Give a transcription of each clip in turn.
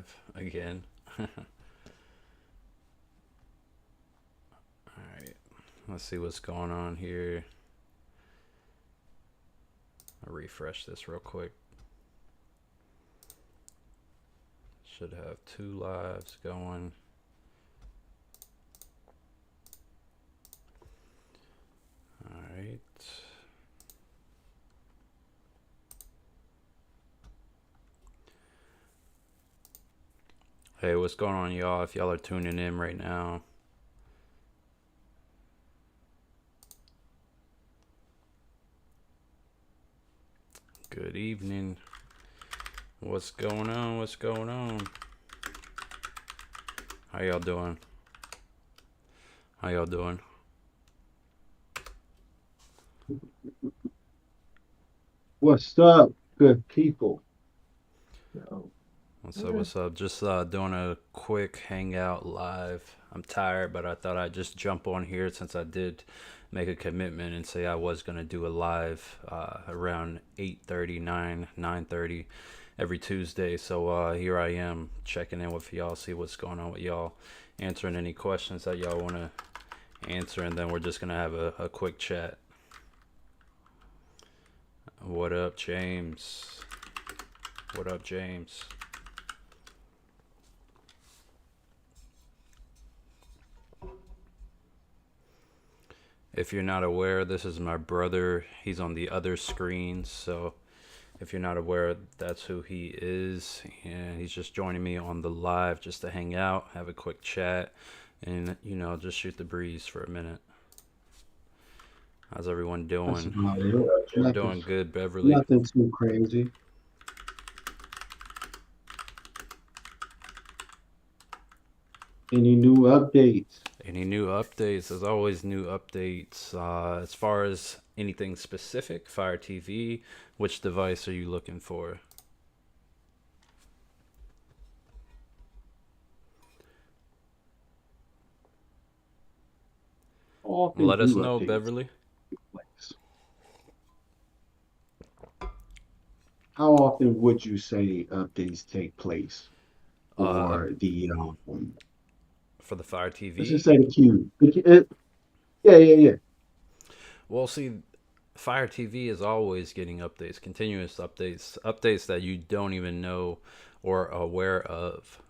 live again. All right, let's see what's going on here. I'll refresh this real quick. Should have two lives going. All right. Hey, what's going on, y'all? If y'all are tuning in right now, good evening. What's going on? What's going on? How y'all doing? How y'all doing? What's up, good people? Yo, What's up? yeah, What's up? Just doing a quick hangout live. I'm tired, but I thought I'd just jump on here since I did make a commitment and say I was gonna do a live around 8:30, 9:30 every Tuesday. So here I am checking in with y'all, see what's going on with y'all, answering any questions that y'all want to answer, and then we're just gonna have a quick chat. What up, James? What up, James? If you're not aware, this is my brother. He's on the other screen, so if you're not aware, that's who he is. And he's just joining me on the live just to hang out, have a quick chat, and just shoot the breeze for a minute. How's everyone that's doing? about it. Nothing, Doing good, Beverly. nothing too crazy. Any new updates? Any new updates? There's always new updates. As far as anything specific, Fire TV, which device are you looking for? How often Let us do know, updates Beverly. take place? How often would you say updates take place Uh, for the for the Fire let's just TV. say the queue? Yeah, yeah, yeah. Well, see, Fire TV is always getting updates, continuous updates, updates that you don't even know or aware of.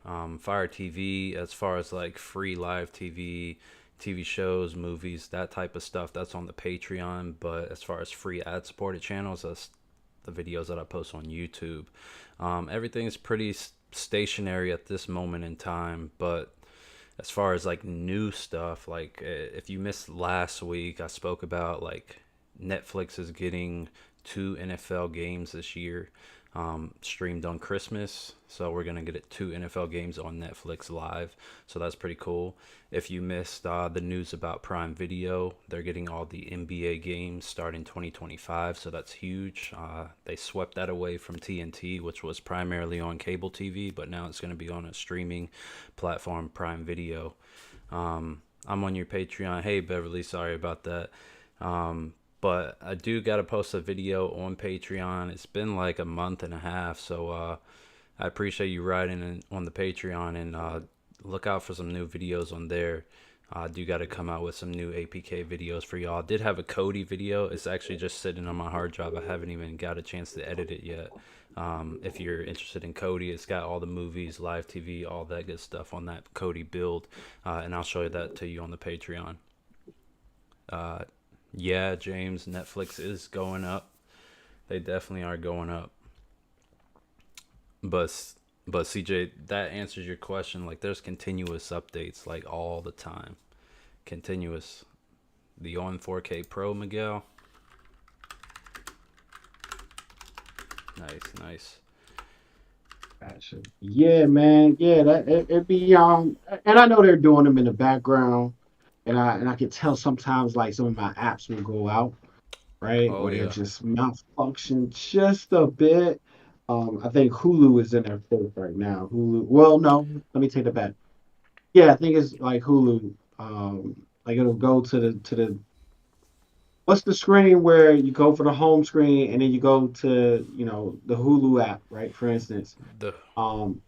Fire TV, as far as like free live TV, TV shows, movies, that type of stuff, that's on the Patreon. But as far as free ad supported channels, that's the videos that I post on YouTube. Everything's pretty stationary at this moment in time, but as far as like new stuff, like if you missed last week, I spoke about like Netflix is getting two NFL games this year streamed on Christmas. So we're gonna get it two NFL games on Netflix live. So that's pretty cool. If you missed the news about Prime Video, they're getting all the NBA games starting 2025. So that's huge. They swept that away from TNT, which was primarily on cable TV, but now it's gonna be on a streaming platform, Prime Video. I'm on your Patreon. Hey Beverly, sorry about that. But I do gotta post a video on Patreon. It's been like a month and a half, so I appreciate you writing on the Patreon, and look out for some new videos on there. I do got to come out with some new APK videos for y'all. I did have a Cody video. It's actually just sitting on my hard drive. I haven't even got a chance to edit it yet. If you're interested in Cody, it's got all the movies, live TV, all that good stuff on that Cody build, and I'll show you that to you on the Patreon. Uh, yeah, James, Netflix is going up. They definitely are going up. But but CJ, that answers your question. Like, there's continuous updates like all the time. Continuous. The on 4K Pro, Miguel. Nice, nice. Gotcha. Yeah, man. Yeah, it be and I know they're doing them in the background, and I can tell sometimes like some of my apps will go out, right? Oh Or they'll yeah. just malfunction just a bit. I think Hulu is in their fifth right now. Hulu. Well, no, let me take that back. Yeah, I think it's like Hulu. Like it'll go to the what's the screen where you go for the home screen and then you go to the Hulu app, right? For instance. The Um,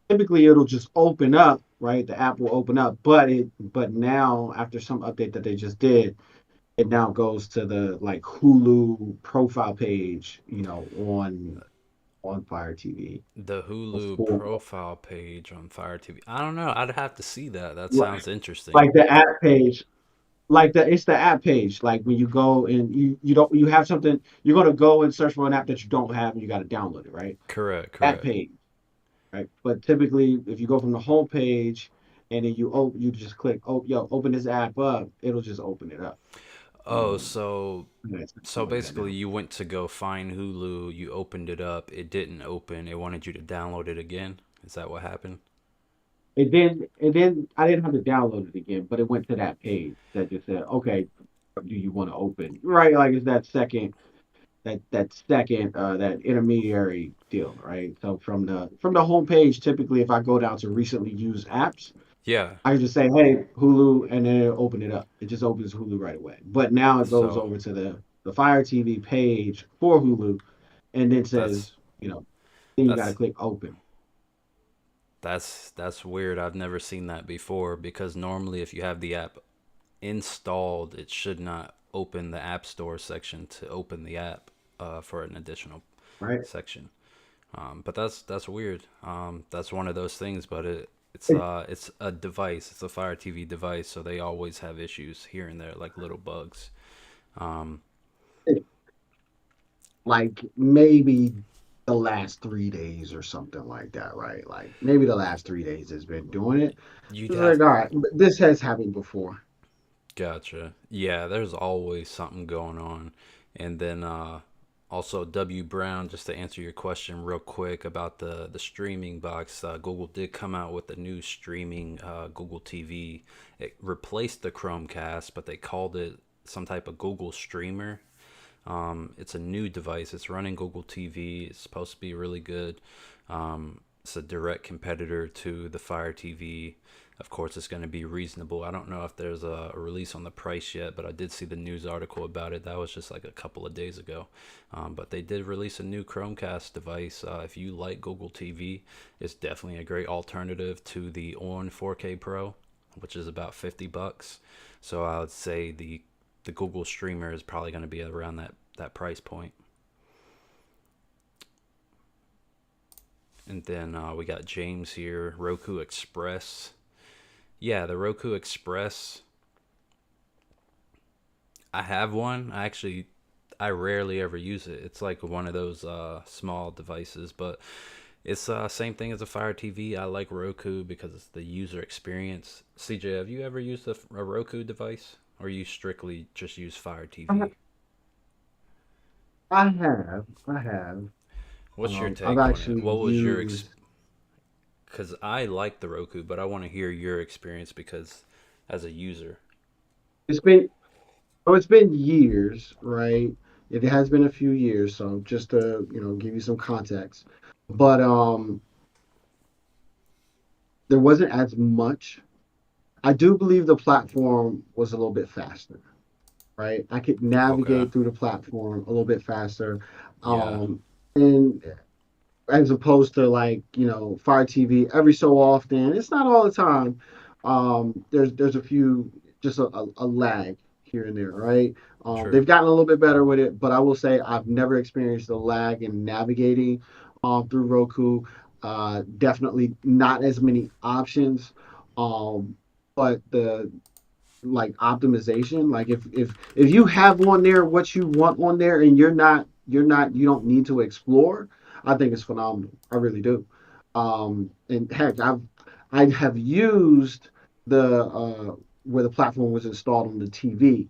typically it'll just open up, right? The app will open up, but now after some update that they just did, it now goes to the like Hulu profile page, on Fire TV The Hulu before, profile page on Fire TV. I don't know. I'd have to see that. That right? sounds interesting. Like the app page, like it's the app page. Like when you go and you don't you have something, you're gonna go and search for an app that you don't have and you got to download it, right? Correct, That correct. page, right? But typically, if you go from the home page and then you just click, oh, yo, open this app up, it'll just open it up. Oh, Um, so that's so like that basically now. you went to go find Hulu, you opened it up, it didn't open, it wanted you to download it again. Is that what happened? And then I didn't have to download it again, but it went to that page that just said, okay, do you want to open? Right, like it's that intermediary deal, right? So from the home page, typically if I go down to recently used apps, Yeah. I can just say, hey, Hulu, and then it'll open it up. It just opens Hulu right away. But now it goes So over to the Fire TV page for Hulu and then that's says, then you got to that's click open, that's weird. I've never seen that before because normally if you have the app installed, it should not open the App Store section to open the app for an additional right? section. But that's weird. That's one of those things, but It, it's a device. It's a Fire TV device, so they always have issues here and there, like little bugs. Um, it, like maybe the last 3 days or something like that, right? Like maybe the last 3 days has been doing it. you'd It's have like, all right, but this has happened before, Gotcha. Yeah, there's always something going on. And then also W Brown, just to answer your question real quick about the streaming box, Google did come out with a new streaming Google TV. It replaced the Chromecast, but they called it some type of Google streamer. It's a new device. It's running Google TV. It's supposed to be really good. It's a direct competitor to the Fire TV. Of course, it's going to be reasonable. I don't know if there's a release on the price yet, but I did see the news article about it. That was just like a couple of days ago. But they did release a new Chromecast device. If you like Google TV, it's definitely a great alternative to the On 4K Pro, which is about $50. So I would say the Google streamer is probably going to be around that price point. And then we got James here, Roku Express. Yeah, the Roku Express. I have one. I rarely ever use it. It's like one of those small devices, but it's same thing as a Fire TV. I like Roku because it's the user experience. CJ, have you ever used a Roku device, or you strictly just use Fire I ha- TV? I have. What's your I've take on it? actually What was your used. Because I like the Roku, but I want to hear your experience because as a user. It's been it's been years, right? It has been a few years, so just to give you some context. But there wasn't as much. I do believe the platform was a little bit faster, right? I could Okay. navigate through the platform a little bit faster. Yeah. And as opposed to like Fire TV every so often. It's not all the time. There's a few just a lag here and there, right? True. They've gotten a little bit better with it, but I will say I've never experienced a lag in navigating through Roku. Definitely not as many options. Um, but the like optimization, like if you have on there what you want on there and you don't need to explore, I think it's phenomenal. I really do. And heck, I have used the where the platform was installed on the TV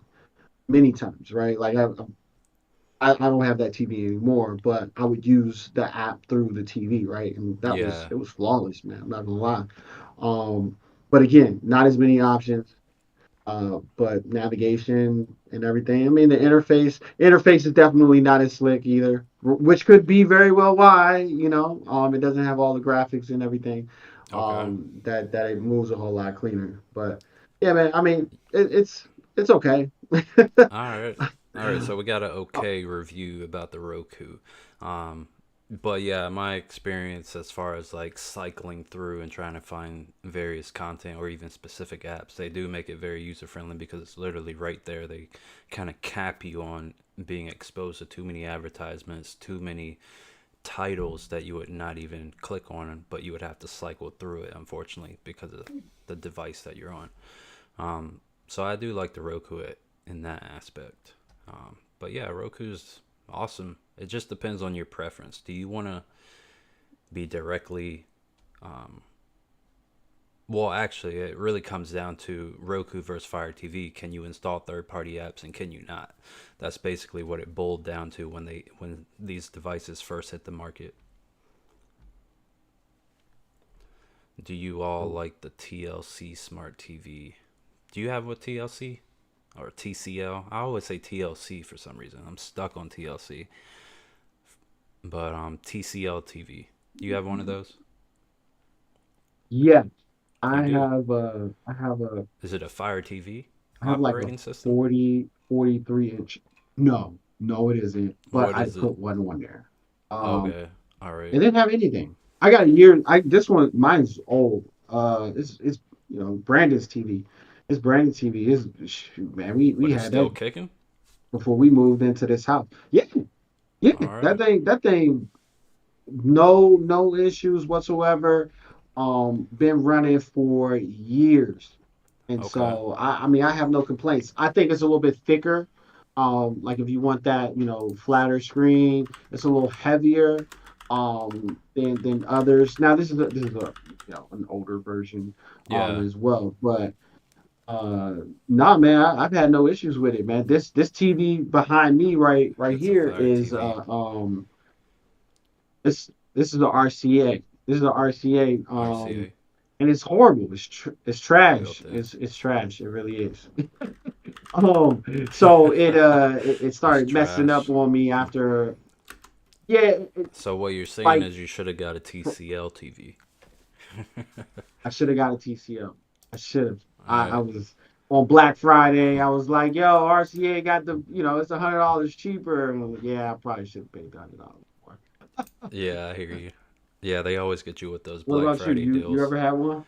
many times, right? Like I don't have that TV anymore, but I would use the app through the TV, right? And Yeah. it was flawless, man. I'm not gonna lie. Um, but again, not as many options, but navigation and everything. I mean, the interface is definitely not as slick either, which could be very well why. It doesn't have all the graphics and everything. Okay. That it moves a whole lot cleaner. But yeah, man. I mean, it's okay. All right. All right. So we got an okay review about the Roku. Um, But yeah, my experience as far as like cycling through and trying to find various content or even specific apps, they do make it very user friendly because it's literally right there. They kind of cap you on being exposed to too many advertisements, too many titles that you would not even click on, but you would have to cycle through it, unfortunately, because of the device that you're on. So I do like the Roku in that aspect. But yeah, Roku's awesome. It just depends on your preference. Do you want to be directly well, actually, it really comes down to Roku versus Fire TV. Can you install third-party apps and can you not? That's basically what it boiled down to when these devices first hit the market. Do you all Oh, like the TLC smart TV? Do you have a TLC or TCL? I always say TLC for some reason. I'm stuck on TLC, but TCL TV. You have one of those? yeah, You do. Is it a Fire TV I have like a operating system? 43 inch. No, no, it isn't. But What I is it? put one on there. Okay, all right, It didn't have anything. I got a year. I this one, mine's old. It's Brandon's TV. It's Brandon's TV. Is shoot, man. We but it's had still that kicking. before we moved into this house. Yeah, yeah. All That right. thing, that thing. No issues whatsoever. Been running for years. And Okay. so I mean I have no complaints. I think it's a little bit thicker. Like if you want that, flatter screen, it's a little heavier than others. Now this is a an older version Yeah, as well. But nah man, I've had no issues with it, man. This TV behind me right it's a here Fire is TV. this is the RCA. This is the RCA. RCA And it's horrible. It's trash. built in. It's trash. It really is. Um, so it It's started messing up trash. on me after. Yeah, So what you're saying like is you should have got a TCL TV. I should have got a TCL. I should have. All I right. was on Black Friday. I was like, yo, RCA got it's $100 cheaper. And I'm like, yeah, I probably should have paid $100 more. Yeah, I hear you. Yeah, they always get you with those What Black about you? Friday You deals. ever had one?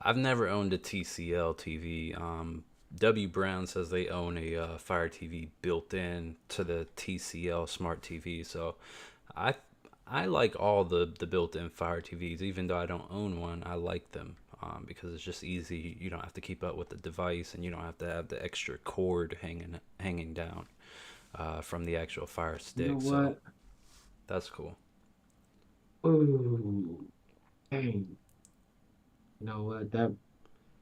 I've never owned a TCL TV. W Brown says they own a Fire TV built in to the TCL smart TV. So I I like all the built-in Fire TVs, even though I don't own one. I like them because it's just easy. You don't have to keep up with the device, and you don't have to have the extra cord hanging down from the actual Fire You know stick. So what? that's cool. Ooh, dang. You know what? That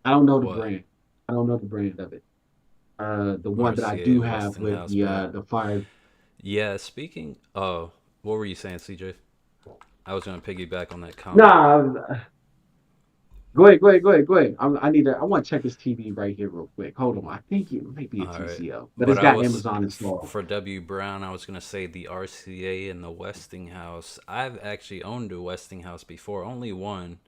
I don't know the What? brand. I don't know the brand of it. The one that I RCA do have with Westinghouse, bro. the fire. Yeah, speaking. Oh, what were you saying, CJ? I was gonna piggyback on that comment. Nah, go ahead, go ahead, go ahead, go ahead. I want to check this TV right here real quick. Hold on. I think it might be a All right, TCL, but but it's I got was Amazon installed. for W Brown. I was gonna say the RCA and the Westinghouse. I've actually owned a Westinghouse before, only one.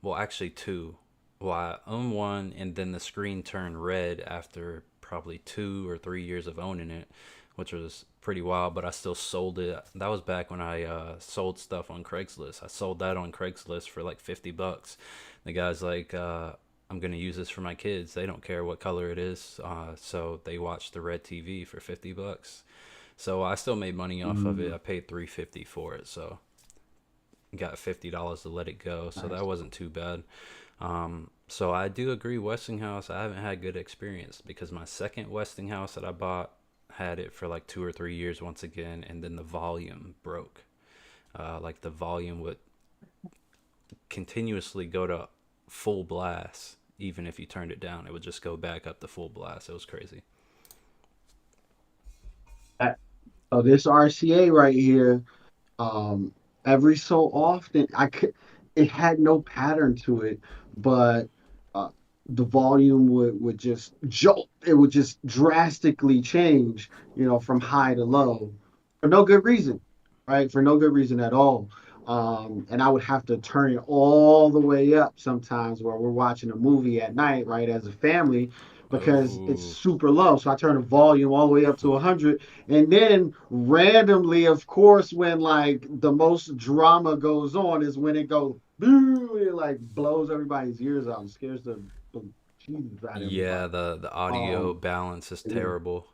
Well, actually two. Well, I owned one, and then the screen turned red after probably 2 or 3 years of owning it, which was pretty wild. But I still sold it. That was back when I sold stuff on Craigslist. I sold that on Craigslist for like $50. The guy's like, I'm gonna use this for my kids. They don't care what color it is, so they watch the red TV for $50. So I still made money off of it. Mm, I paid 350 for it, so got $50 to let it go. So that nice. wasn't too bad. So I do agree, Westinghouse. I haven't had good experience because my second Westinghouse that I bought had it for like 2 or 3 years once again, and then the volume broke. Like the volume would continuously go to full blast, even if you turned it down. It would just go back up to full blast. It was crazy. Uh, So this RCA right here. Um, every so often, it had no pattern to it, but uh, the volume would just jolt. It would just drastically change, from high to low for no good reason, right? For no good reason at all. And I would have to turn it all the way up sometimes where we're watching a movie at night, right, as a family. because it's Oh, super low. So I turn the volume all the way up to 100. And then randomly, of course, when like the most drama goes on is when it goes, boo, it like blows everybody's ears out and scares the Jesus out of yeah. everybody. The audio Um, balance is yeah, terrible.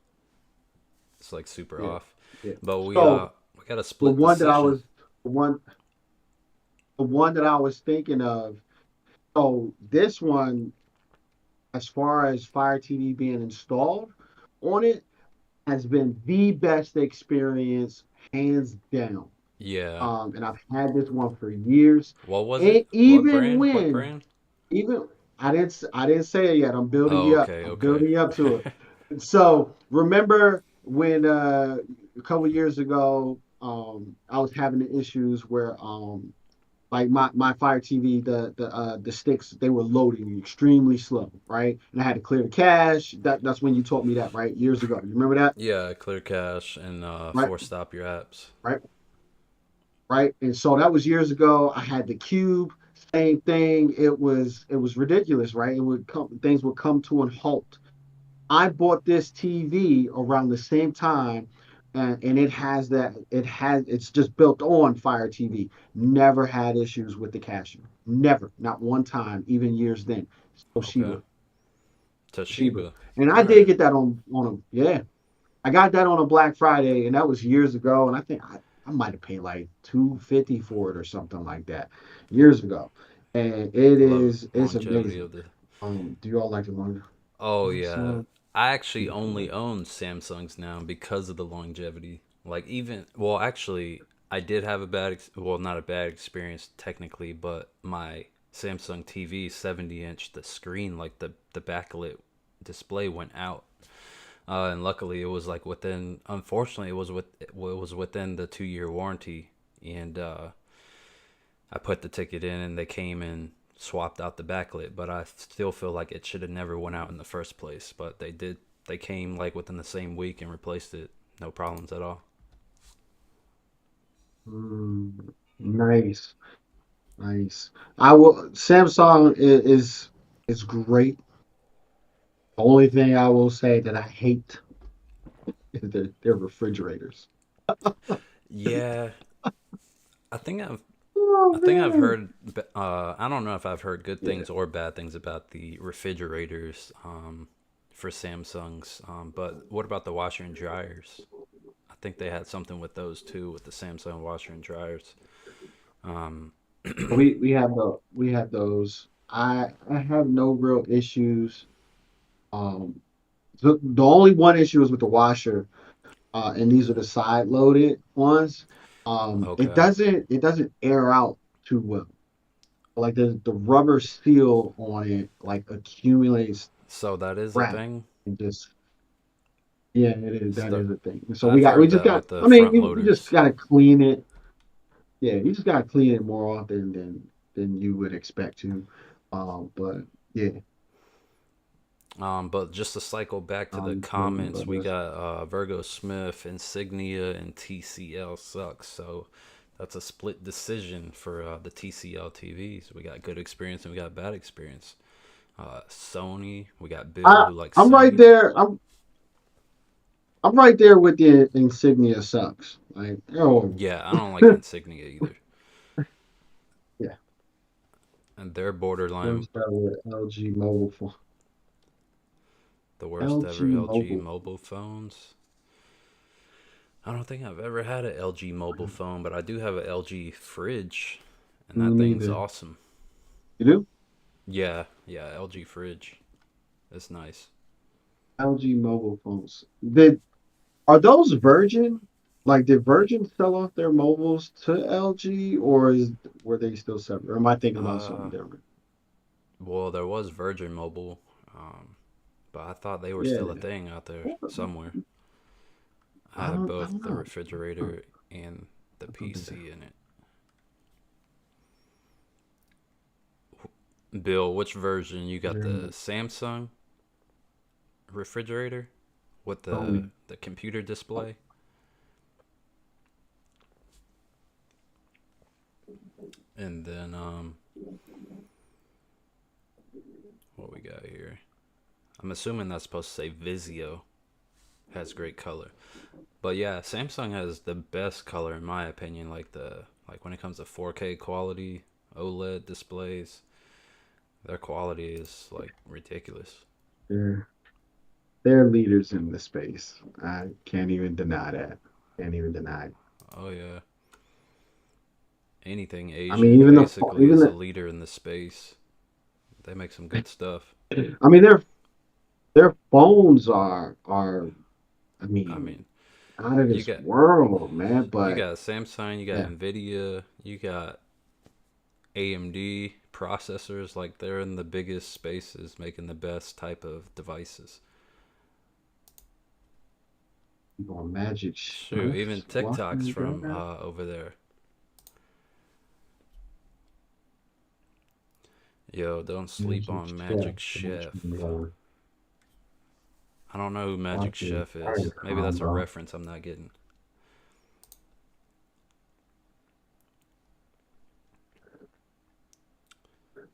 It's like super yeah, off. yeah. But So we got a the split one that I decision. was the one the one that I was thinking of. So this one, as far as Fire TV being installed on it, has been the best experience, hands down. Yeah. And I've had this one for years. What was And it? What brand? What brand? even I didn't say it yet. I'm building Oh, you up. okay, I'm okay. building you up to it. So remember when a couple years ago, I was having the issues where like my Fire TV, the sticks, they were loading extremely slow, right? And I had to clear the cache. That's when you taught me that, right? Years ago. You remember that? Yeah, clear cache and Right? force stop your apps. Right? Right? And so that was years ago. I had the cube, same thing. It was ridiculous, right? It would come things would come to an halt. I bought this TV around the same time, and it's just built on Fire TV. Never had issues with the caching. Never, not one time, even years then. Okay. Toshiba, Toshiba, Toshiba. and All I did right. get that on a yeah. I got that on a Black Friday, and that was years ago. And I think I might have paid like 250 for it or something like that years ago. And I love it's longevity amazing. of the. Do you all like the longer? Oh yeah, Samsung. I actually only own Samsungs now because of the longevity. Like even well, actually, I did have a well, not a bad experience technically, but my Samsung TV 70-inch, the screen, like the backlit display went out. And luckily, it was like within. Unfortunately, it was within the 2 year warranty, and I put the ticket in, and they came and swapped out the backlit. But I still feel like it should have never went out in the first place. But they did. They came like within the same week and replaced it. No problems at all. Nice, nice. I will. Samsung is great. The only thing I will say that I hate is their refrigerators. Yeah, I think I've Oh I think I've man. heard. I don't know if I've heard good Yeah. things or bad things about the refrigerators for Samsungs. But what about the washer and dryers? I think they had something with those too, with the Samsung washer and dryers. Um, We have those. I have no real issues. Um, the only one issue is with the washer. And these are the side loaded ones. okay, It doesn't air out too well. Like the rubber seal on it like accumulates so that is a crap thing. and just yeah, it is It's that the is a thing. So I've we heard just that got with the I mean front you just loaders. gotta clean it. Yeah, you just gotta clean it more often than you would expect to. But yeah, But just to cycle back to the comments, we but got Virgo Smith, Insignia, and TCL sucks. So that's a split decision for the TCL TVs. We got good experience and we got bad experience. Sony, we got Bill I who likes I'm right Sony. there. I'm right there with the insignia sucks. Like, oh, Yeah, I don't like Insignia either. yeah. And they're borderline Worst ever LG mobile phone. the worst ever LG LG mobile. mobile phones. I don't think I've ever had an LG mobile phone, but I do have an LG fridge, and Me that thing's neither. awesome. You do? Yeah, yeah, LG fridge. It's nice. LG mobile phones. Are those Virgin? Like, did Virgin sell off their mobiles to LG, or were they still separate? Or am I thinking about something Uh, different? well, there was Virgin Mobile, but I thought they were still a Yeah. thing out there somewhere. I had I both don't the know. Huh, refrigerator and the I'll do that. PC in it. Bill, which version you got? The They're Samsung refrigerator with Sony. the computer display, and then what we got here? I'm assuming that's supposed to say Vizio has great color. But yeah, Samsung has the best color in my opinion. Like when it comes to 4K quality, OLED displays, their quality is like ridiculous. They're they're leaders in the space. I can't even deny that. Can't even deny it. Oh yeah, anything I mean, Asian basically is a leader in the space. They make some good stuff. I mean, their phones are I I mean mean, out of you this got world, man. you But got Samsung, you got yeah, Nvidia, you got AMD processors. Like they're in the biggest spaces, making the best type of devices. you going magic Shoot, even chefs walking TikTok's from together. over there. Yo, don't sleep Magic on Magic chefs Chef. watching I don't know who Magic watching Chef is. fire Maybe that's a combo. reference I'm not getting.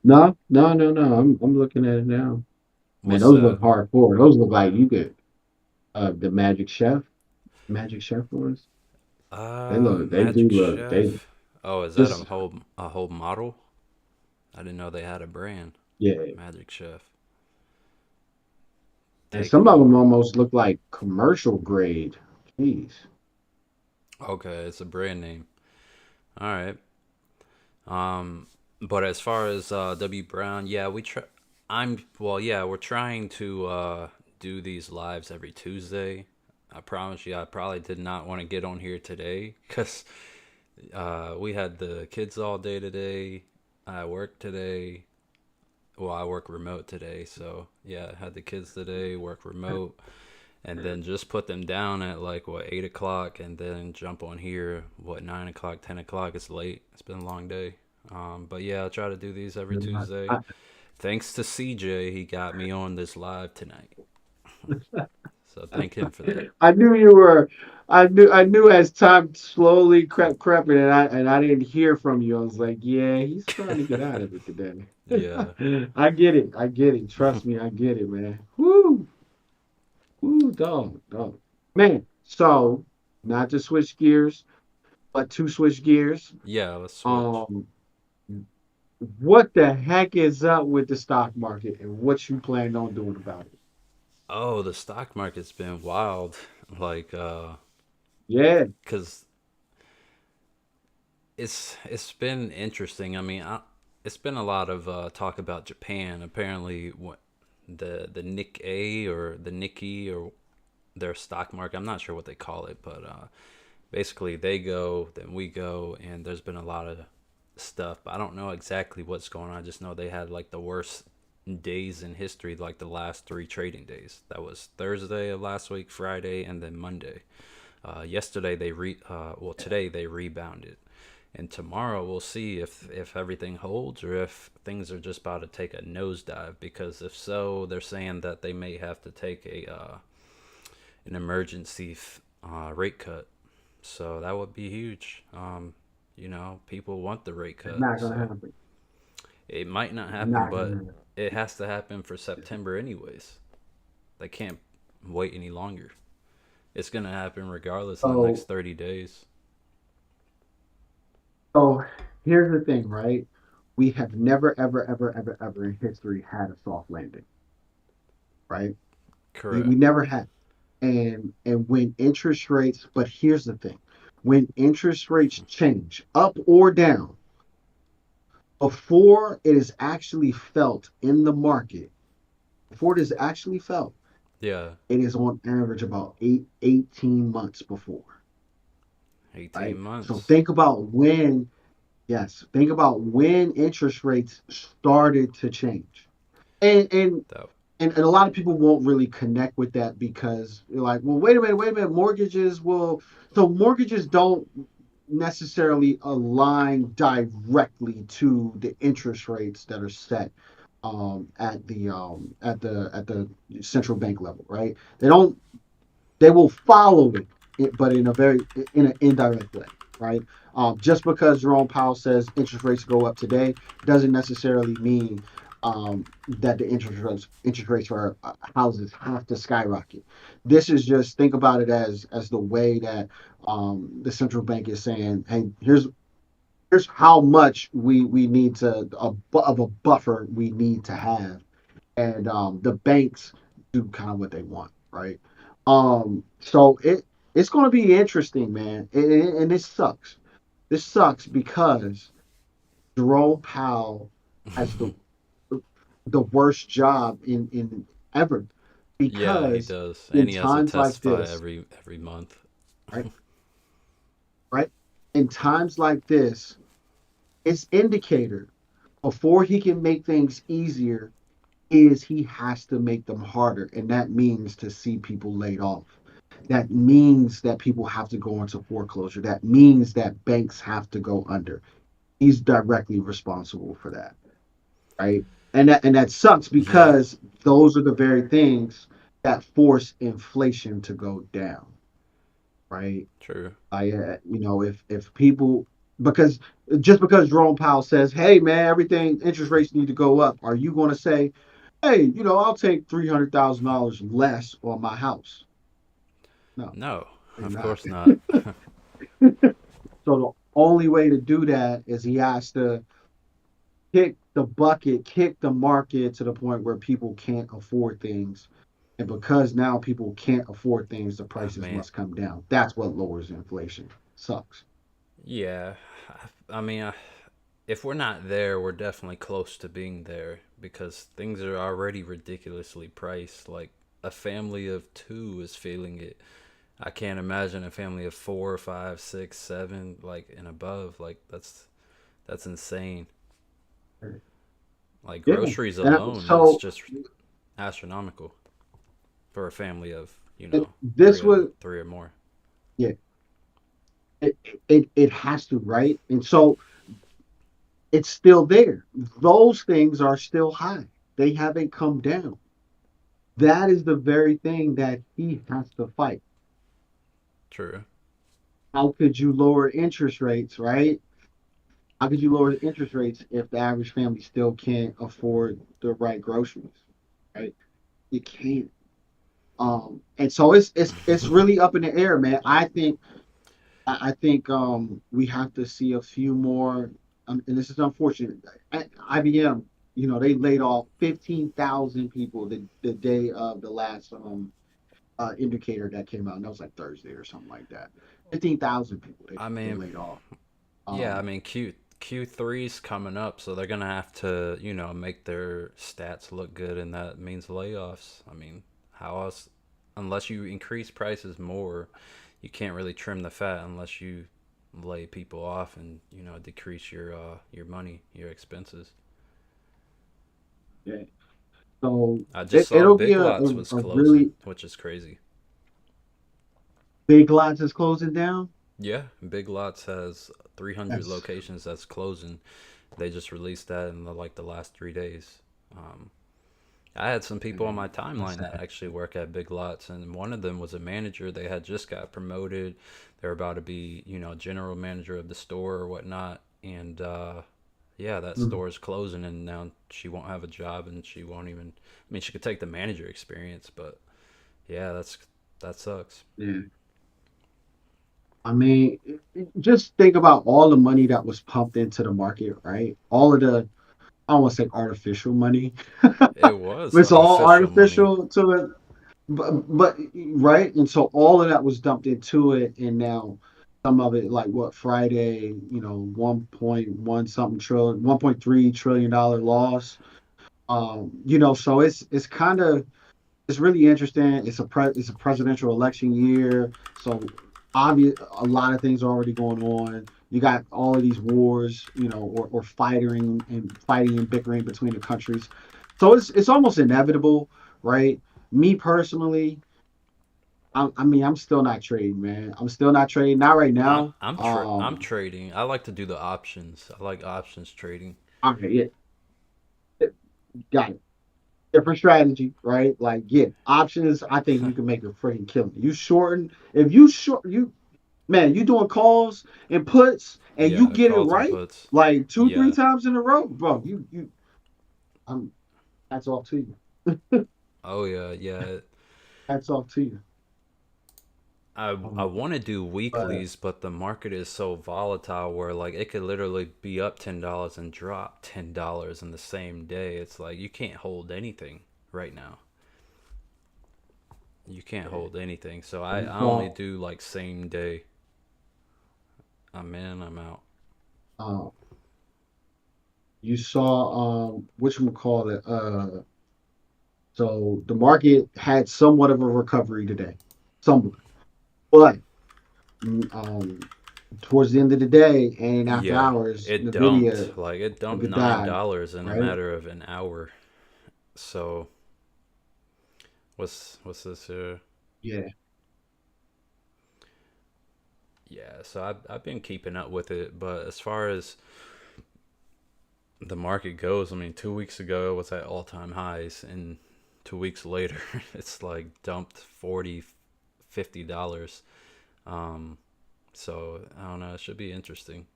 No, no, no, no. I'm looking at it now. Man, What's those look that? hardcore. Those look like you could the Magic Chef ones. They do Magic look, they Chef. Oh, is that just, a whole model? I didn't know they had a brand. yeah. Magic Chef. And Take some of them more. almost look like commercial grade. Jeez. Okay, it's a brand name. All right. Um, but as far as W Brown, yeah, we try. Yeah, we're trying to do these lives every Tuesday. I promise you, I probably did not want to get on here today because we had the kids all day today. I work today. Well, I work remote today, so yeah, I had the kids today, work remote, and then just put them down at like what 8 o'clock, and then jump on here what 9 o'clock, 10 o'clock. It's late. It's been a long day. But yeah, I try to do these every Tuesday. I, Thanks to CJ, he got me on this live tonight. So thank him for that. I knew you were. I knew as time slowly crept in, and I didn't hear from you. I was like, yeah, he's trying to get out of it today. Yeah, I get it. I get it. Trust me, I get it, man. Woo, woo, dog. Man, so not to switch gears, but to switch gears. yeah. Let's switch. Um, what the heck is up with the stock market and what you plan on doing about it? Oh, the stock market's been wild. Like, Yeah, cause it's been interesting. I mean, it's been a lot of talk about Japan. Apparently, what the Nikkei or the Nikkei or their stock market. I'm not sure what they call it, but basically they go, then we go, and there's been a lot of stuff. But I don't know exactly what's going on. I just know they had like the worst days in history, like the last three trading days. That was Thursday of last week, Friday, and then Monday. Yesterday today they rebounded, and tomorrow we'll see if everything holds or if things are just about to take a nosedive. Because if so, they're saying that they may have to take a an emergency rate cut. So that would be huge. People want the rate it's cut, not gonna so happen. it might not It's happen, not but gonna happen. it has to happen for September anyways. They can't wait any longer. It's gonna happen regardless in the next So 30 days. So here's the thing, right? We have never, ever in history had a soft landing, right? We Correct. never had. And when interest rates, but here's the thing, when interest rates change up or down, before it is actually felt in the market, before it is actually felt, Yeah, it is on average about 18 months before, 18 right? So months. think about when, yes, think about when interest rates started to change. And and That and a lot of people won't really connect with that because you're like, well, wait a minute, mortgages will, so mortgages don't necessarily align directly to the interest rates that are set at the central bank level, right? They will follow it, but in an indirect way, right? Just because Jerome Powell says interest rates go up today doesn't necessarily mean that the interest rates for houses have to skyrocket. This is just, think about it as the way that the central bank is saying, hey, here's how much we need to of a buffer we need to have, and the banks do kind of what they want, right? So it's going to be interesting, man, and this sucks. This sucks because Jerome Powell has the worst job in ever, Yeah, he because does, in and he has to times like testify this, every month. right, right, in times like this, it's indicator before he can make things easier is he has to make them harder, and that means to see people laid off. That means that people have to go into foreclosure. That means that banks have to go under. He's directly responsible for that, right? And that sucks Yeah, because those are the very things that force inflation to go down, right? true. If people, because just because Jerome Powell says, "Hey, man, everything interest rates need to go up," are you going to say, "Hey, I'll take $300,000 less on my house"? No, No, you're of not. course not. So the only way to do that is he has to kick the bucket, kick the market to the point where people can't afford things. And because now people can't afford things, the I prices mean, must come down. That's what lowers inflation. Sucks. yeah, I mean, if we're not there, we're definitely close to being there because things are already ridiculously priced. Like a family of two is feeling it. I can't imagine a family of four, five, six, seven, like and above. Like that's insane. Like Yeah. groceries And alone is so just astronomical for a family of this was, three or more. yeah, it has to, right? And so it's still there. Those things are still high. They haven't come down. That is the very thing that he has to fight. True. How could you lower interest rates, right? How could you lower the interest rates if the average family still can't afford the right groceries, right? You can't. And so it's really up in the air, man. I think we have to see a few more, and this is unfortunate. IBM, they laid off 15,000 people the day of the last indicator that came out, and that was like Thursday or something like that. 15,000 people I they mean, laid off. yeah, I Um, mean Q3's coming up, so they're gonna have to make their stats look good, and that means layoffs. I mean, how else? Unless you increase prices more, you can't really trim the fat unless you lay people off and decrease your money, your expenses. yeah. So I just it, saw it'll be Big a, Lots a, was a closing, really which is crazy. big lots is closing down. Yeah, Big Lots has 300 That's locations that's closing. They just released that in the last 3 days. Um, I had some people on my that's timeline that sad. actually work at Big Lots, and one of them was a manager. They had just got promoted. They're about to be, general manager of the store or whatnot. And yeah, that Mm, store is closing, and now she won't have a job, and she won't even. I mean, she could take the manager experience, but yeah, that sucks. yeah. I mean, just think about all the money that was pumped into the market, right? All of the, I don't want to say artificial money. It was It's all artificial money. artificial to it, but right, and so all of that was dumped into it, and now some of it, like what Friday, 1.1 something trillion, $1.3 trillion loss. So it's kind of, it's really interesting. It's a presidential election year, so obvious a lot of things are already going on. You got all of these wars, or fighting and bickering between the countries. So it's almost inevitable, right? Me personally, I mean, I'm still not trading, man. I'm still not trading, not right now. I'm trading. I like to do the options. I like options trading. Okay, yeah, got it. Different strategy, right? Like, yeah, options. I think you can make a freaking killing. You shorten, if you short, man, you doing calls and puts, and you Yeah, get it calls and right, puts. like two, three Yeah, times in a row, bro. You I'm That's off to you. Oh yeah, yeah. That's off to you. I Um, want to do but weeklies, but the market is so volatile where like it could literally be up $10 and drop $10 in the same day. It's like you can't hold anything right now. You can't yeah, hold anything. So you I only saw do like same day. I'm in, I'm out. um you saw what you call it. So the market had somewhat of a recovery today. Somewhat. But um towards the end of the day and after Yeah, hours, it dumped. Nvidia Like it dumped nine died, dollars in a right? matter of an hour. So what's this here? Yeah. Yeah, so I've been keeping up with it, but as far as the market goes, I mean, 2 weeks ago it was at all time highs, and 2 weeks later it's like dumped 40, $50. Um, so I don't know. It should be interesting.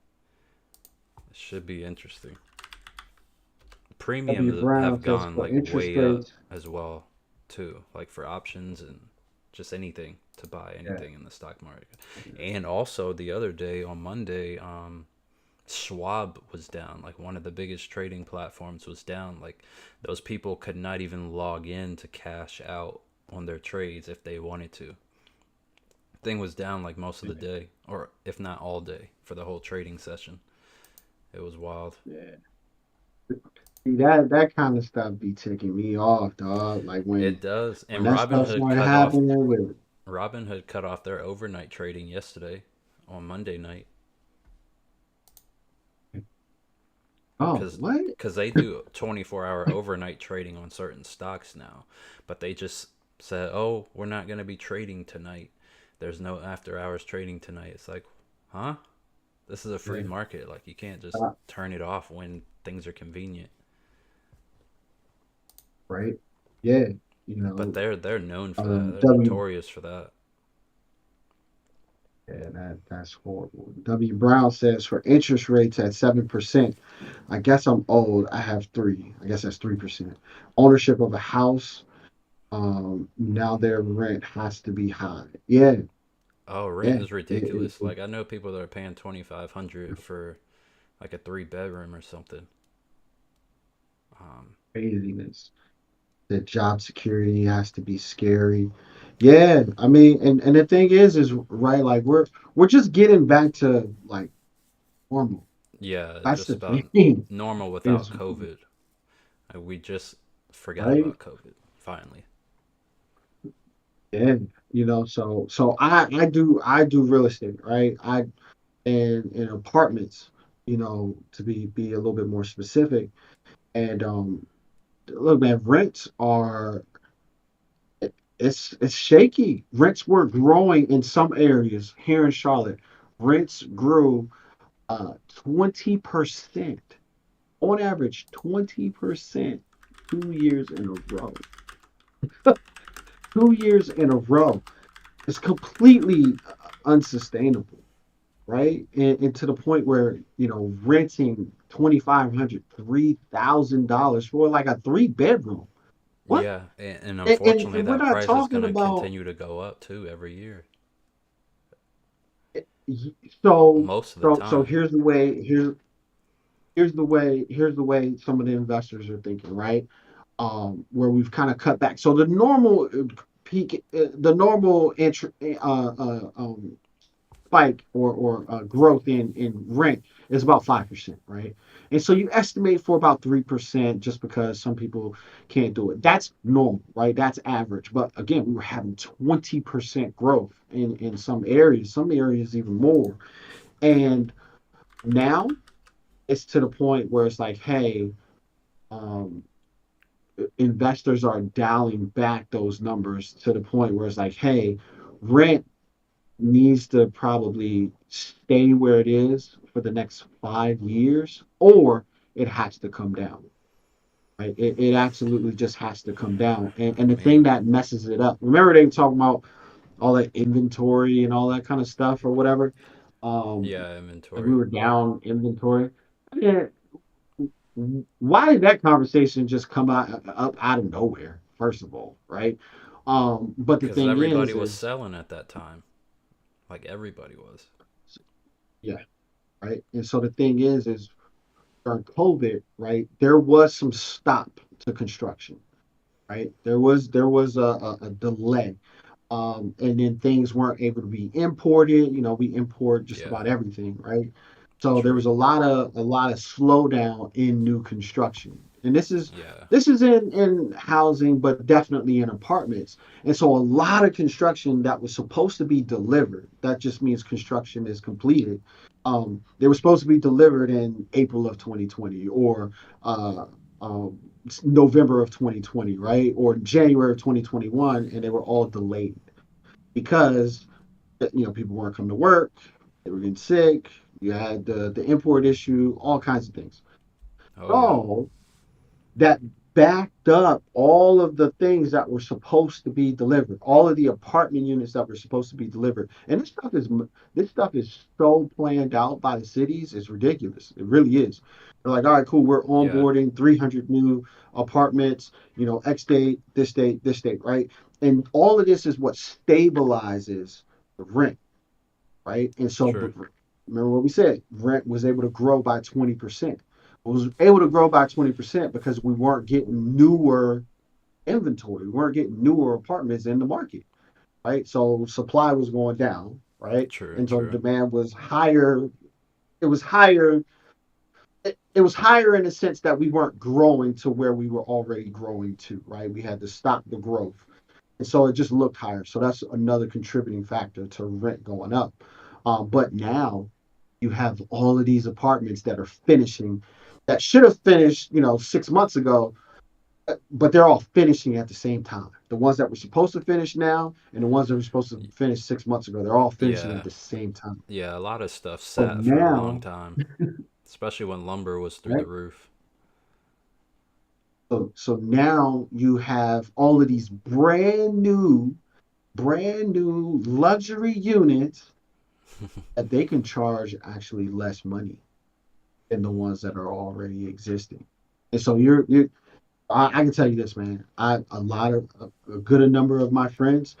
It should be interesting. W. Premiums Brown have says gone for like interest way up rates. as well, too. Like for options and just anything to buy Yeah. anything in the stock market. And also the other day on Monday, Schwab was down. Like one of the biggest trading platforms was down. Like those people could not even log in to cash out on their trades if they wanted to. Thing was down like most of the day, or if not all day, for the whole trading session. It was wild. Yeah. See, that kind of stuff be ticking me off, dog. Like It does. when And that stuff started happening with Robinhood cut off their overnight trading yesterday on Monday night oh because what? they do 24-hour overnight trading on certain stocks now, but they just said, "Oh, we're not going to be trading tonight. There's no after hours trading tonight." It's like, huh? This is a free Yeah. market. Like you can't just Uh, turn it off when things are convenient. right? Yeah. But they're known for that. They're W. notorious for that. Yeah, that's horrible. W. Brown says for interest rates at 7%. I guess I'm old. I have three. I guess that's 3%. Ownership of a house. Now their rent has to be high. Yeah, Oh, rent yeah. is ridiculous. Like I know people that are paying 2,500 for like a 3 bedroom or something. Um, Craziness. The job security has to be scary. Yeah, I mean, and the thing is right, like we're just getting back to like normal. yeah, That's just the about thing normal without is COVID. We just forgot right. about COVID finally. Yeah, so I do real estate, right? I and in apartments, to be a little bit more specific. And look, man, rents are it's shaky. Rents were growing in some areas here in Charlotte. Rents grew 20% on average, 20% 2 years in a row. 2 years in a row. It's completely unsustainable, right? And to the point where, renting 2,500, $3,000 for like a three-bedroom. What? Yeah, and And unfortunately, we're that not price is talking gonna about continue to go up too every year, so most of the so time. here's the way some of the investors are thinking, right? Where we've kind of cut back. So the normal peak, the normal spike or growth in rent is about 5%, right? And so you estimate for about 3% just because some people can't do it. That's normal, right? That's average. But again, we were having 20% growth in some areas even more. And now it's to the point where it's like, hey, um, investors are dialing back those numbers to the point where it's like, hey, rent needs to probably stay where it is for the next 5 years, or it has to come down. Right? It absolutely just has to come down. And I the thing mean, that messes it up, remember they were talking about all that inventory and all that kind of stuff or whatever. Um, yeah, like we inventory. were down inventory. Yeah, why did that conversation just come out up out of nowhere? First of all, right? But the Because thing everybody was is, selling at that time. Like everybody was. yeah, right. And so the thing is during COVID, right, there was some stop to construction, right? There was a delay, and then things weren't able to be imported. We import just Yeah, about everything, right? So there true. was a lot of slowdown in new construction, and this is Yeah, this is in housing, but definitely in apartments. And so a lot of construction that was supposed to be delivered, that just means construction is completed. They were supposed to be delivered in April of 2020 or uh, um, November of 2020, right? Or January of 2021, and they were all delayed because people weren't coming to work, they were getting sick, you had the import issue, all kinds of things. oh yeah, So that backed up all of the things that were supposed to be delivered, all of the apartment units that were supposed to be delivered. And this stuff is so planned out by the cities, it's ridiculous. It really is. They're like, all right, cool, we're yeah, onboarding 300 new apartments, X date, this date, right? And all of this is what stabilizes the rent, right? And so, true. but remember what we said, rent was able to grow by 20%. It was able to grow by 20% because we weren't getting newer inventory. We weren't getting newer apartments in the market, right? So supply was going down, right? True, And so true. demand was higher. It was higher. It was higher in the sense that we weren't growing to where we were already growing to, right? We had to stop the growth. And so it just looked higher. So that's another contributing factor to rent going up. But now you have all of these apartments that are finishing that should have finished, 6 months ago, but they're all finishing at the same time. The ones that were supposed to finish now and the ones that were supposed to finish 6 months ago, they're all finishing at Yeah, the same time. yeah. A lot of stuff So sat for a long now, time, especially when lumber was through the right? roof. So now you have all of these brand new luxury units that they can charge actually less money than the ones that are already existing. And so I can tell you this, man. A good number of my friends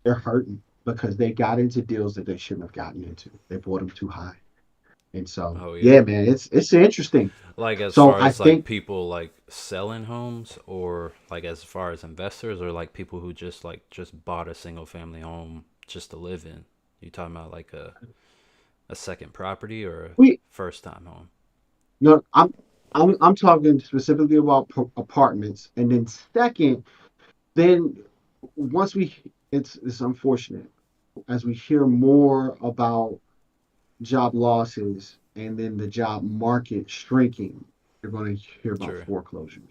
they're hurting because they got into deals that they shouldn't have gotten into. They bought them too high, and so Oh yeah, yeah. man, it's interesting. Like as So far I as like think people like selling homes, or like as far as investors, or like people who just bought a single family home just to live in. You talking about like a second property or a we first time home? no, I'm talking specifically about apartments, and then second, then once we it's unfortunate as we hear more about job losses and then the job market shrinking, you're going to hear about True. foreclosures,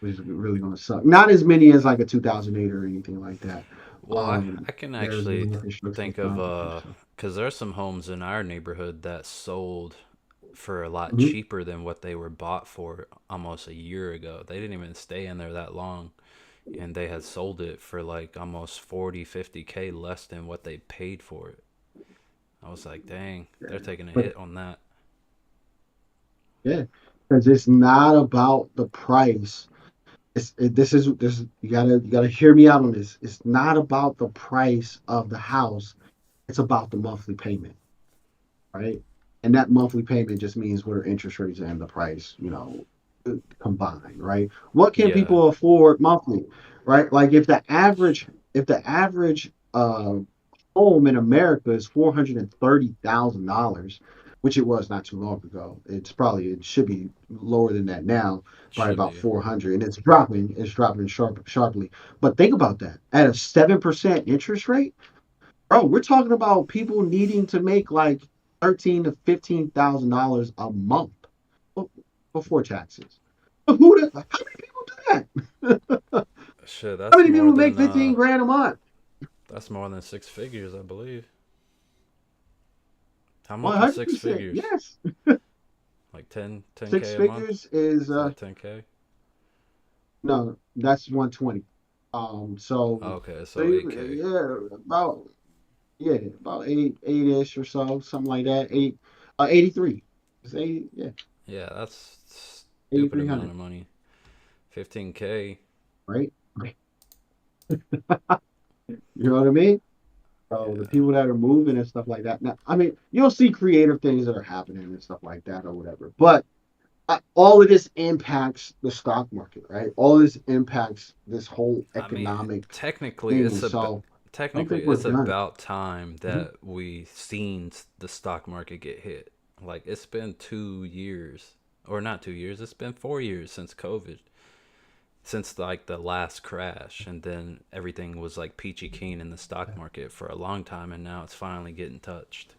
which is really going to suck. Not as many as like a 2008 or anything like that. Well, I can There's actually more construction think of stuff. So. because there's some homes in our neighborhood that sold for a lot Mhm. cheaper than what they were bought for almost a year ago. They didn't even stay in there that long, and they had sold it for like almost 40, 50K less than what they paid for it. I was like, dang, they're taking a But hit on that. yeah, because it's not about the price. This you gotta hear me out on this. It's not about the price of the house. It's about the monthly payment, right? And that monthly payment just means what are interest rates and the price, combined, right? What can Yeah, people afford monthly, right? Like if the average home in America is $430,000, which it was not too long ago. It should be lower than that now, probably should about be. 400, and it's dropping sharply. But think about that at a 7% interest rate. Bro, we're talking about people needing to make like $13,000 to $15,000 a month before taxes. How many people do that? Shit, How many people make 15 grand a month? that's more than six figures, I believe. How One much is hundred six percent, figures? yes. Like 10, Six 10K a month? figures is Is that 10K? no, that's 120. So Okay, so so 8K. about eight ish or so, something like that. 83. It's 80, yeah. Yeah, that's stupid amount 8,300, of money. 15K. right? You know what I mean? So the Yeah. people that are moving and stuff like that. Now, I mean, you'll see creative things that are happening and stuff like that or whatever. But all of this impacts the stock market, right? All of this impacts this whole I mean, economic technically thing. it's a So I don't technically think we're it's done. about time Mhm. that we seen the stock market get hit. Like it's been 2 years, or not 2 years. It's been 4 years since COVID, since like the last crash, and then everything was like peachy keen in the stock market for a long time, and now it's finally getting touched.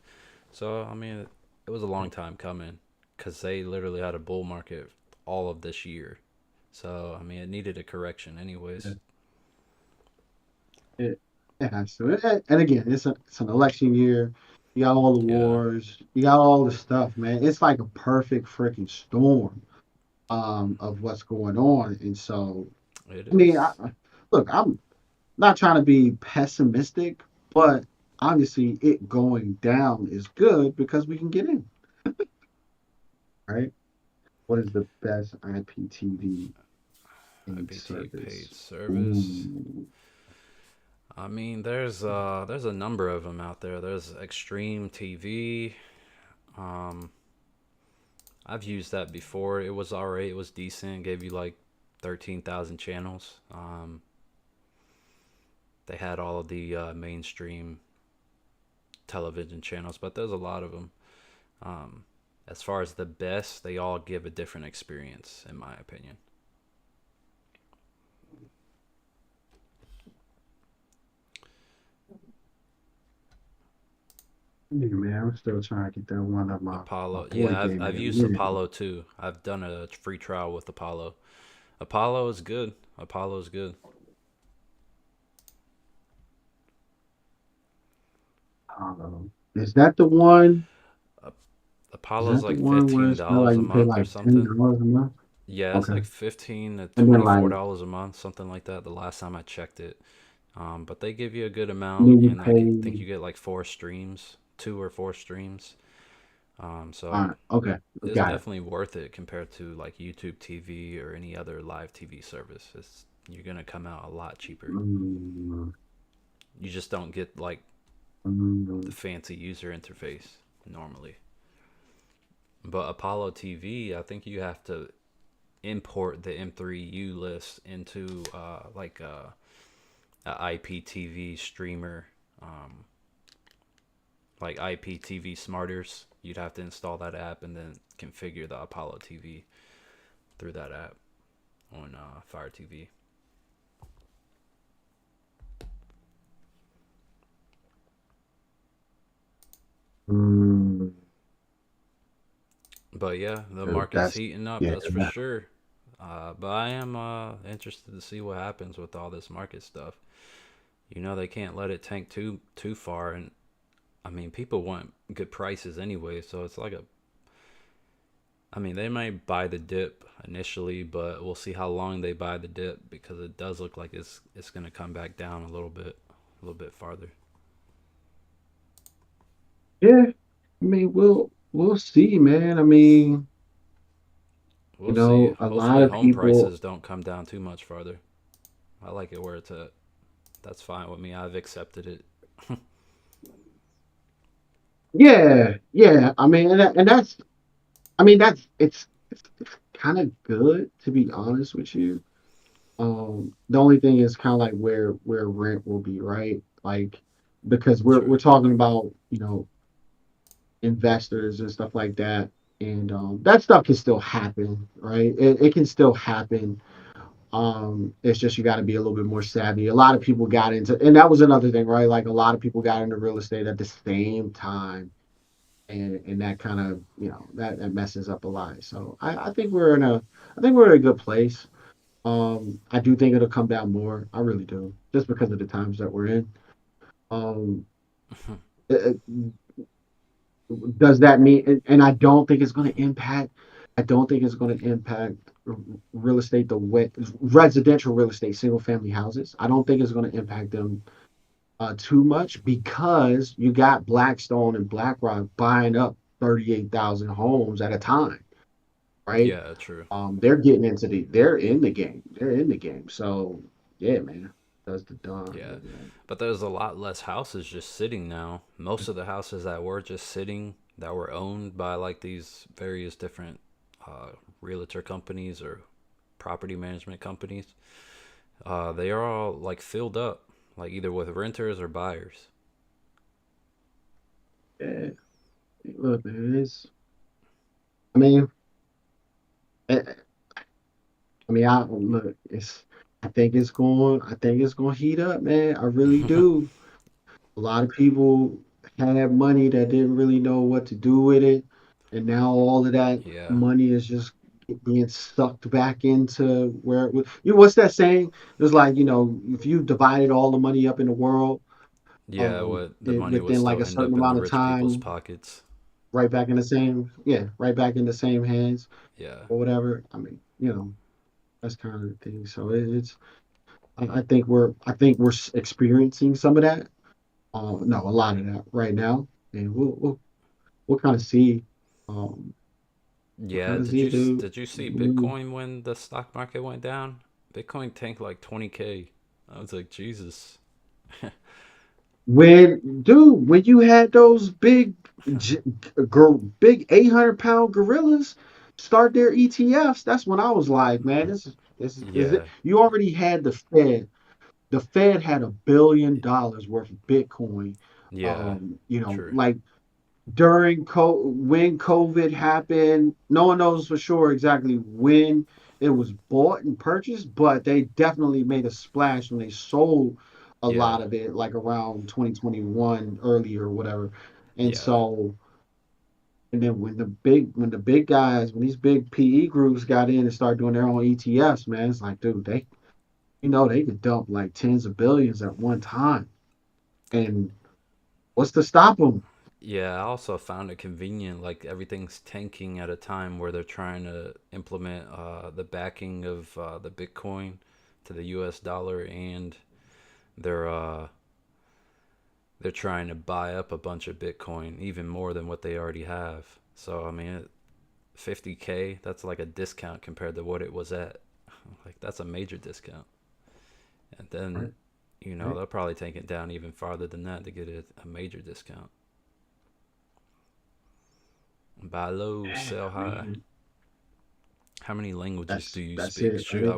So I mean, it was a long time coming because they literally had a bull market all of this year. So I mean, it needed a correction, anyways. It, it has to. And again, it's an election year. You got all the Yeah, wars. You got all the stuff, man. It's like a perfect freaking storm of what's going on. And so, it I mean, is. look, I'm not trying to be pessimistic, but obviously it going down is good because we can get in, right? What is the best IPTV in IPT paid service? service. Ooh. I mean, there's a number of them out there. There's Extreme TV. Um, I've used that before. It was alright. It was decent. Gave you like 13,000 channels. They had all of the mainstream television channels, but there's a lot of them. Um, as far as the best, they all give a different experience, in my opinion. Yeah, man, I'm still trying to get that one of my Apollo, boy yeah, gave me I've that used win. Apollo too. I've done a free trial with Apollo. Apollo is good. Apollo is good. Is that the one? Is Apollo's that the like one where fifteen it's kind of like dollars a you pay month or like ten something. dollars a month? Yeah, it's Okay, like 15 to and then twenty like four dollars a month, something like that. The last time I checked it, but they give you a good and amount, then you and I think pay. you get like 4 streams, 2 or 4 streams. All So right, okay, it's got it. definitely worth it compared to like YouTube TV or any other live TV service. You're gonna come out a lot cheaper. Mm, You just don't get like the mm, fancy user interface normally. But Apollo TV, I think you have to import the M3U list into like a IPTV streamer, um, like IPTV Smarters. You'd have to install that app and then configure the Apollo TV through that app on Fire TV. mm. But yeah, the So market's that's heating up, yeah. that's for sure. But I am interested to see what happens with all this market stuff. You know, they can't let it tank too far, and I mean, people want good prices anyway, so it's like a. I mean, they might buy the dip initially, but we'll see how long they buy the dip because it does look like it's gonna come back down a little bit farther. Yeah, I mean, we'll see, man. I mean, We'll see. a lot Hopefully, of home people. prices don't come down too much farther. I like it where it's at. That's fine with me. I've accepted it. Yeah, yeah. I mean, and that's. I mean, that's it's kind of good to be honest with you. The only thing is kind of like where rent will be, right? Like because we're True. talking about investors and stuff like that, and that stuff can still happen, right? It can still happen. It's just you got to be a little bit more savvy. A lot of people got into, and that was another thing, right? Like a lot of people got into real estate at the same time, and that kind of that messes up a lot. So I think I think we're in a good place. I do think it'll come down more. I really do, just because of the times that we're in. Um, it, does that mean? And I don't think it's going to impact. I don't think it's going to impact real estate the way residential real estate, single family houses. I don't think it's going to impact them too much because you got Blackstone and BlackRock buying up 38,000 homes at a time. right? Yeah, true. They're getting into they're in the game. They're in the game. So yeah, man, that's the Yeah. done. But there's a lot less houses just sitting now. Most of the houses that were just sitting, that were owned by like these various different realtor companies or property management companies, they are all like filled up, like either with renters or buyers. Yeah, look, man, it's. I mean, eh, I mean, I look. It's. I think it's going. I think it's going to heat up, man. I really do. A lot of people had money that didn't really know what to do with it, and now all of that Yeah. money is just being sucked back into where it was. You know, what's that saying? It's like, if you divided all the money up in the world, Yeah, what the money would within like still a end certain up in the amount of rich people's time, pockets. right back in the same, yeah, right back in the same hands Yeah. or whatever. I mean, that's kind of the thing. So it's, I think we're experiencing some of that. No, a lot of that right now, and we'll kind of see. Um, we'll Yeah, kind of see, dude. did you see Mm. Bitcoin when the stock market went down? Bitcoin tanked like 20K. I was like, Jesus. When you had those gi- big 800-pound gorillas start their ETFs, that's when I was like, man, this is it. Yeah. You already had the Fed. The Fed had $1 billion worth of Bitcoin. Yeah. True. Like when COVID happened, no one knows for sure exactly when it was bought and purchased, but they definitely made a splash when they sold a Yeah. lot of it, like around 2021, earlier or whatever. And Yeah. so, and then when these big PE groups got in and started doing their own ETFs, man, it's like, dude, they could dump like tens of billions at one time. And what's to stop them? Yeah, I also found it convenient. Like everything's tanking at a time where they're trying to implement the backing of the Bitcoin to the U.S. dollar, and they're uh, they're trying to buy up a bunch of Bitcoin, even more than what they already have. So I mean, 50K, that's like a discount compared to what it was at. Like that's a major discount. And then, Right, right. they'll probably take it down even farther than that to get it a major discount. Buy low, Yeah, sell I high. mean, How many languages do you that's speak? it, Shoot, right?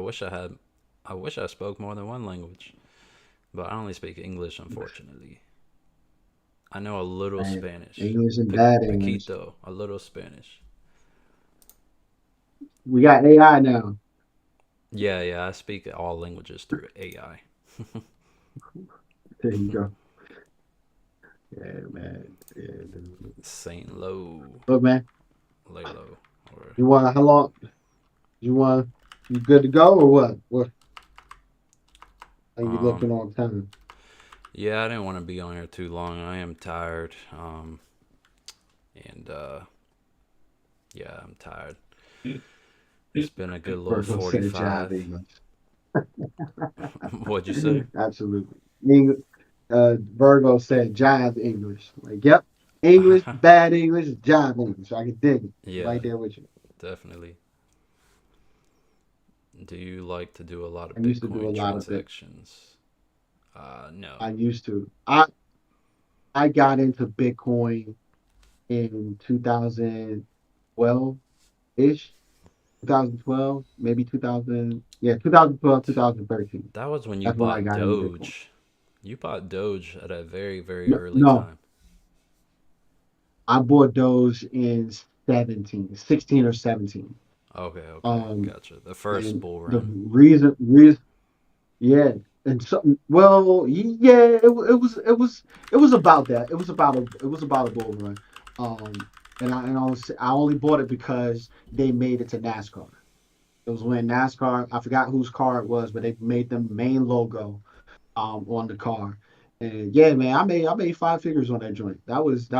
I wish I spoke more than one language, but I only speak English, unfortunately. I know a little And Spanish. English and bad English. Poquito, a little Spanish. We got AI now. Yeah, yeah, I speak all languages through AI. There you go. Yeah, man. Yeah, dude. Saint Low, Look, man, lay low, or how long? You good to go or what? What are you um, looking on time? yeah, I didn't want to be on here too long. I am tired. And yeah, I'm tired. It's been a good little Virgo said jive 45. English. What'd you say? Absolutely. Virgo said jive English. Like, yep. English, bad English, jive English. I can dig it. Yeah, Right there with you. definitely. Do you like to do a lot of I used to do a Bitcoin lot of it. transactions? No. I used to. I got into Bitcoin in 2012 ish, 2012, maybe 2000, yeah, 2012, 2013. That was when you That's when I bought got into Bitcoin. Doge. You bought Doge at a very, very No, early no, time. I bought those in 17, 16 or 17. Okay, okay, Um, gotcha. The first and bull the run. reason, yeah, and so, well, yeah, it was about that. It was about a bull run. I only bought it because they made it to NASCAR. It was when NASCAR, I forgot whose car it was, but they made the main logo on the car. And yeah, man, I made five figures on that joint. That was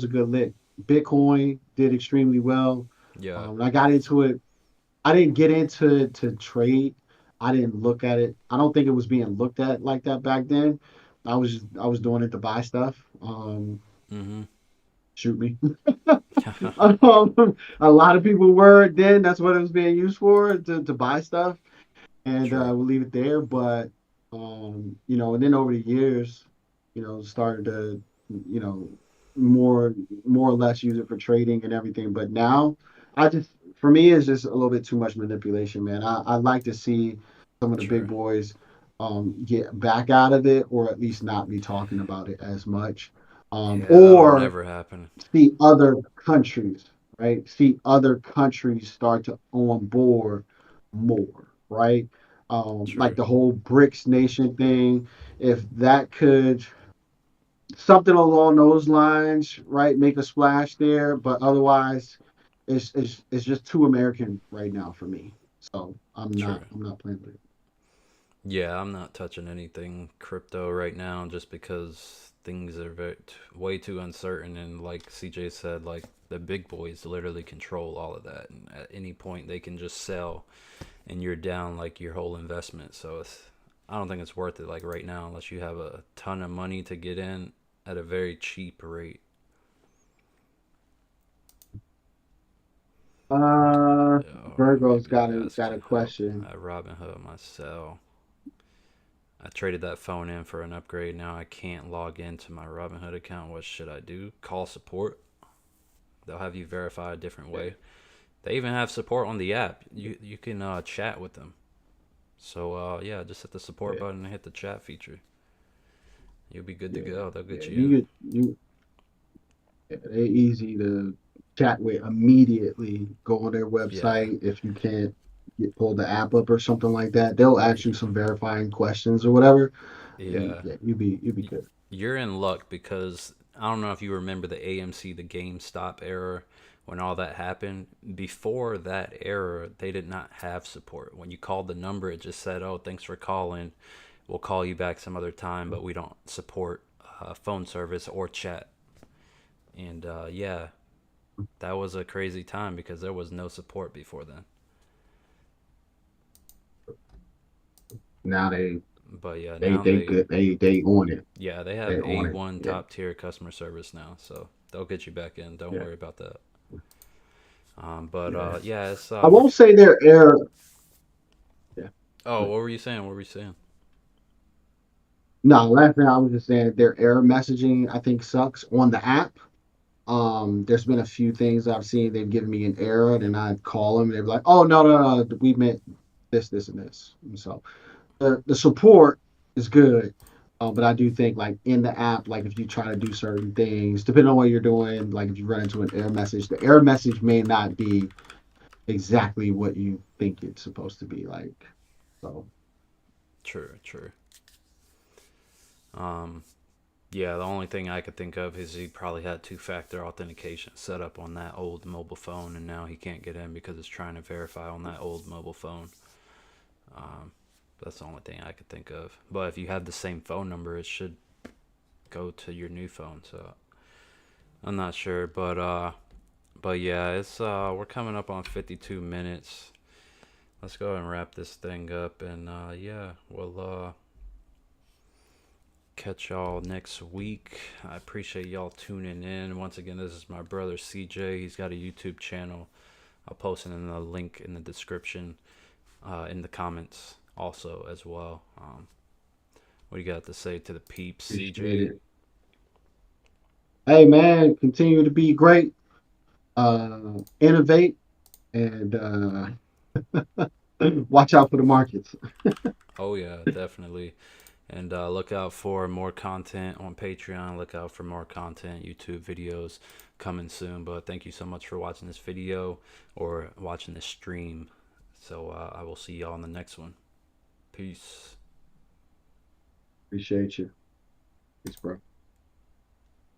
a good lick. Bitcoin did extremely well. Yeah. I got into it. I didn't get into it to trade. I didn't look at it. I don't think it was being looked at like that back then. I was doing it to buy stuff. Mm-hmm. shoot me. A lot of people were then. That's what it was being used for to buy stuff, and True. we'll leave it there. But and then over the years, started to, you know, more more or less use it for trading and everything. But now, I just for me, it's just a little bit too much manipulation, man. I like to see some of the big True. boys get back out of it, or at least not be talking about it as much, Yeah, that'll or never happen. see other countries, right? See other countries start to on board more, right? Like True. the whole BRICS nation thing. If that could something along those lines, right, make a splash there. But otherwise, it's just too American right now for me. So True. I'm not playing with it. Yeah, I'm not touching anything crypto right now just because things are way too uncertain. And like CJ said, like the big boys literally control all of that. And at any point, they can just sell and you're down like your whole investment. So I don't think it's worth it like right now unless you have a ton of money to get in at a very cheap rate. Uh, Or Virgo's maybe you got guys got a can help. question. At Robinhood myself, I traded that phone in for an upgrade. Now I can't log into my Robinhood account. What should I do? Call support. They'll have you verify a different Yeah, way. They even have support on the app. You can chat with them. So yeah, just hit the support yeah, button and hit the chat feature. You'll be good to yeah, go. They'll yeah. get you You in. get you. They're easy to chat with immediately. Go on their Yeah, website if you can't pull the app up or something like that. They'll ask you some verifying questions or whatever, and yeah. yeah, you be good. You're in luck because I don't know if you remember the AMC, the GameStop era when all that happened. Before that era, they did not have support. When you called the number, it just said, "Oh, thanks for calling. We'll call you back some other time, but we don't support phone service or chat." And yeah, that was a crazy time because there was no support before then. Now But yeah, now they good. They on it. they They have on it. A1 Yeah, top tier customer service now, so they'll get you back in. Don't yeah, worry about that. But yeah. yeah, it's I we're won't say their air. Yeah. Oh, what were you saying? What were you saying? No, last thing I was just saying their error messaging I think sucks on the app. There's been a few things I've seen they've given me an error, and I call them and they're like, "Oh no, we meant this, and this." And so the support is good, but I do think like in the app, like if you try to do certain things, depending on what you're doing, like if you run into an error message, the error message may not be exactly what you think it's supposed to be like. So True, true. Um, yeah, the only thing I could think of is he probably had two-factor authentication set up on that old mobile phone, and now he can't get in because it's trying to verify on that old mobile phone. Um, that's the only thing I could think of. But if you have the same phone number, it should go to your new phone. So I'm not sure, but yeah, it's we're coming up on 52 minutes. Let's go and wrap this thing up, and yeah, we'll catch y'all next week. I appreciate y'all tuning in. Once again, this is my brother CJ. He's got a YouTube channel. I'll post it in the link in the description, in the comments also as well. What do you got to say to the peeps, appreciate CJ? it. Hey man, continue to be great, innovate, and watch out for the markets. Oh yeah, definitely. And look out for more content on Patreon. Look out for more content, YouTube videos coming soon. But thank you so much for watching this video or watching this stream. So I will see y'all in the next one. Peace. Appreciate you. Peace, bro.